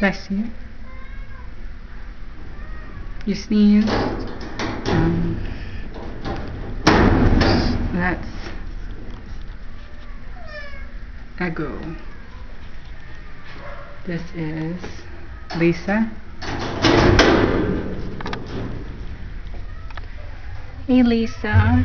Bless you. You sneezed. That's Ego. This is Lisa. Hey Lisa.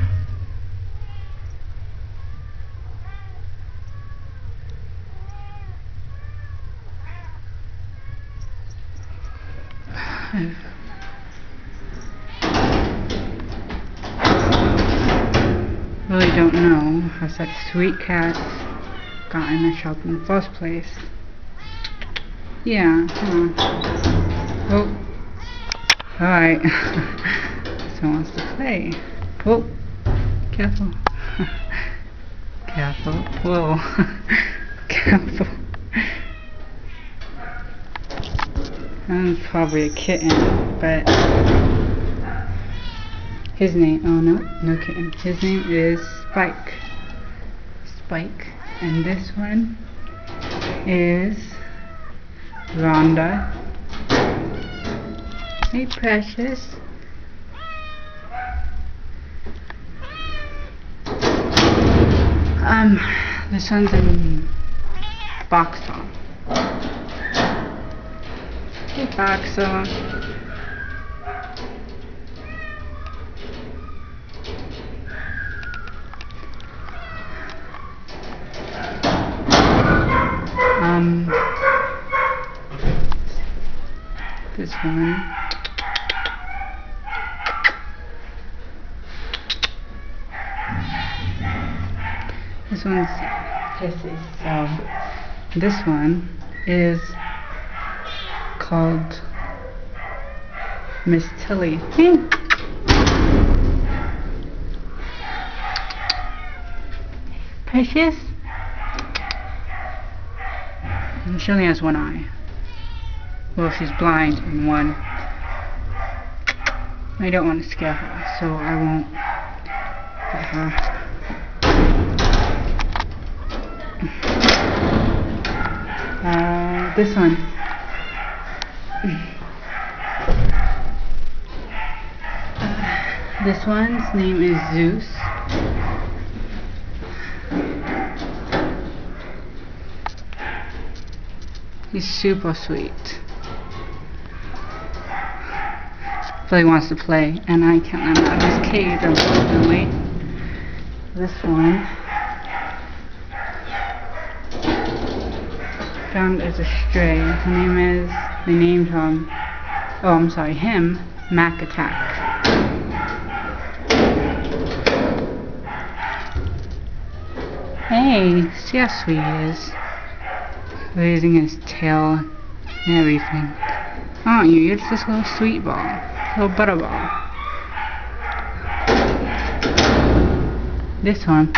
Really don't know how such sweet cats got in the shop in the first place. Yeah, Oh, alright. Someone wants to play. Oh, careful. Careful. Whoa. Careful. That's probably a kitten, but his name, oh no, no kitten. His name is Spike. Spike. And this one is Rhonda. Hey Precious. This one's in Boxer. Hey Boxer. This one. This one's pissy. So this one is called Miss Tilly. Hey. Precious. And she only has one eye. Well, she's blind in one. I don't want to scare her, so I won't get her. This one. This one's name is Zeus. He's super sweet. Really wants to play, and I can't let him out of his cage, unfortunately. This one found as a stray. His name is, they named him, oh I'm sorry, him, Mac Attack. Hey, see how sweet he is. Raising his tail and everything. Aren't you? You're just this little sweet ball. Little butterball. This one.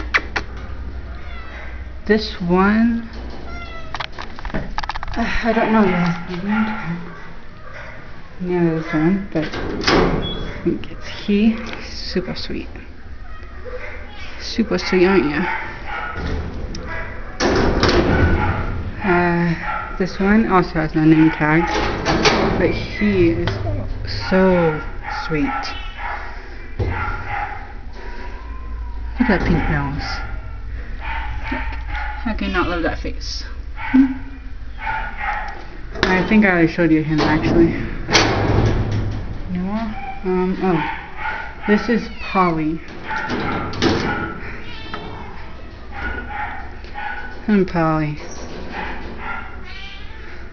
This one. I don't know his name. No, this one, but I think it's he. Super sweet. Super sweet, aren't you? This one also has no name tag, but he is so sweet. Look at that pink nose. How can you not love that face? I think I already showed you him actually. No? Oh. This is Polly. I'm Polly.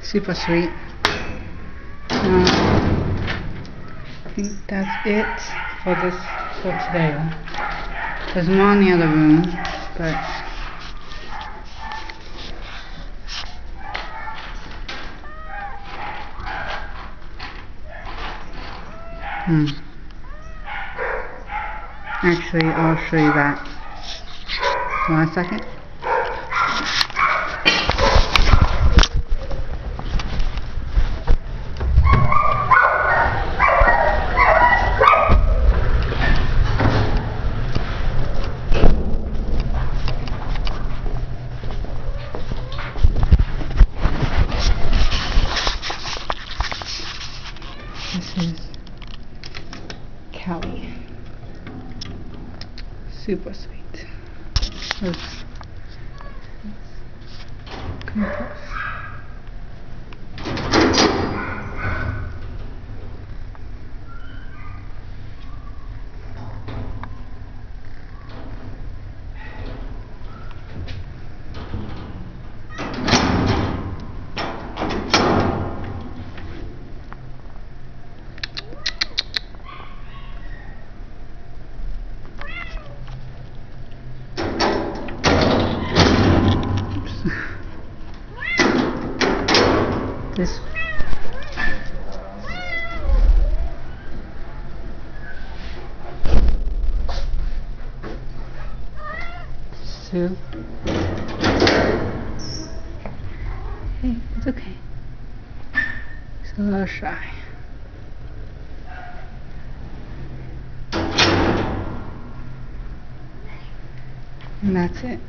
Super sweet. I think that's it for today. There's more in the other room, but actually I'll show you that. 1 second. super sweet. Oops. Cream puff. This Sue. Hey, it's okay. He's a little shy. And that's it.